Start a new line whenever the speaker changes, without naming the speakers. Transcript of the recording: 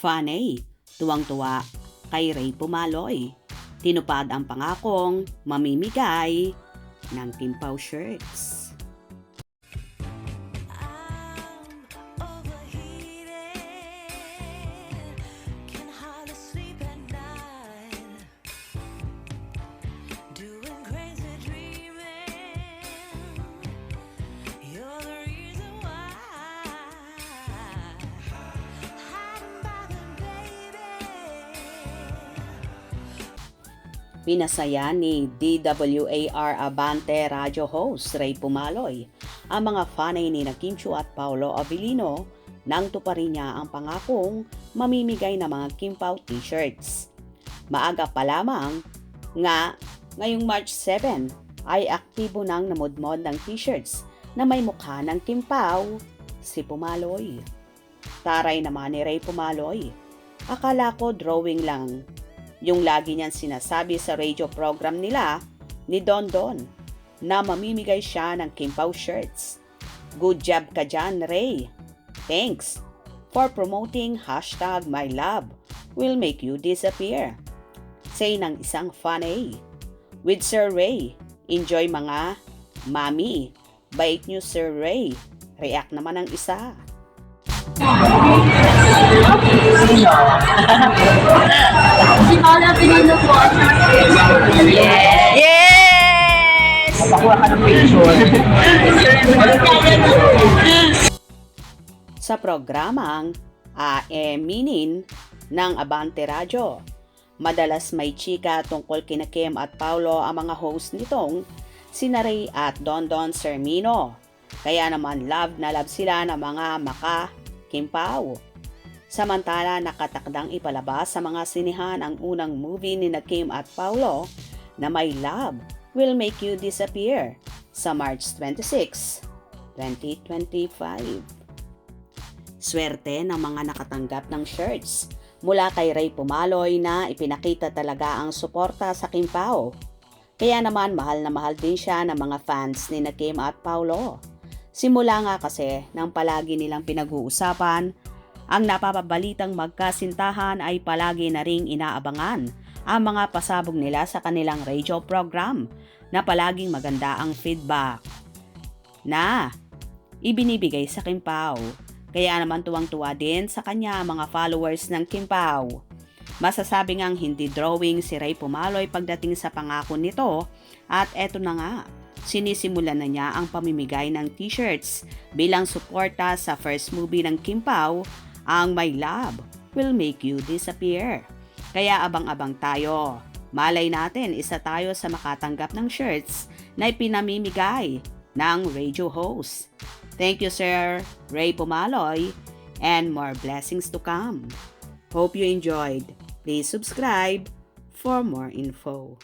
Fanny, tuwang-tuwa kay Ray Pumaloy. Tinupad ang pangakong mamimigay ng Kimpaw shirts. Pinasaya ni DWAR Abante Radio host Ray Pumaloy ang mga fanay ni Kim Chiu at Paolo Avellino nang tuparin niya ang pangakong mamimigay ng mga Kimpaw t-shirts. Maaga pa lamang nga ngayong March 7 ay aktibo nang namudmod ng t-shirts na may mukha ng Kimpaw si Pumaloy. Taray naman ni Ray Pumaloy, akala ko drawing lang. Yung lagi niyang sinasabi sa radio program nila ni Don Don na mamimigay siya ng Kimpaw shirts. Good job ka dyan, Ray. Thanks for promoting #MyLove will make you disappear. Say ng isang fanay. With Sir Ray, enjoy mga mami. Bait niyo, Sir Ray. React naman ang isa.
Si Paula Pinino po.
Yes!
Pakuha ka ng picture.
Sa programang Minin ng Abante Radio, madalas may chika tungkol kina Kim at Paolo ang mga host nitong sina Ray at Don Don Sermino. Kaya naman love na love sila ng mga Kimpaw. Samantala nakatakdang ipalabas sa mga sinihan ang unang movie ni Kim at Paolo na My Love Will Make You Disappear sa March 26, 2025. Swerte ng mga nakatanggap ng shirts mula kay Ray Pumaloy na ipinakita talaga ang suporta sa Kimpaw. Kaya naman mahal na mahal din siya ng mga fans ni Kim at Paolo. Simula nga kasi nang palagi nilang pinag-uusapan, ang napapabalitang magkasintahan ay palagi na ring inaabangan ang mga pasabog nila sa kanilang radio program na palaging maganda ang feedback na ibinibigay sa Kimpaw. Kaya naman tuwang-tuwa din sa kanya ang mga followers ng Kimpaw. Masasabi ngang hindi drawing si Ray Pumaloy pagdating sa pangako nito at eto na nga. Sinisimulan na niya ang pamimigay ng t-shirts bilang suporta sa first movie ng Kimpaw, ang My Love Will Make You Disappear. Kaya abang-abang tayo. Malay natin isa tayo sa makatanggap ng shirts na ipinamimigay ng radio host. Thank you, Sir Ray Pumaloy, and more blessings to come. Hope you enjoyed. Please subscribe for more info.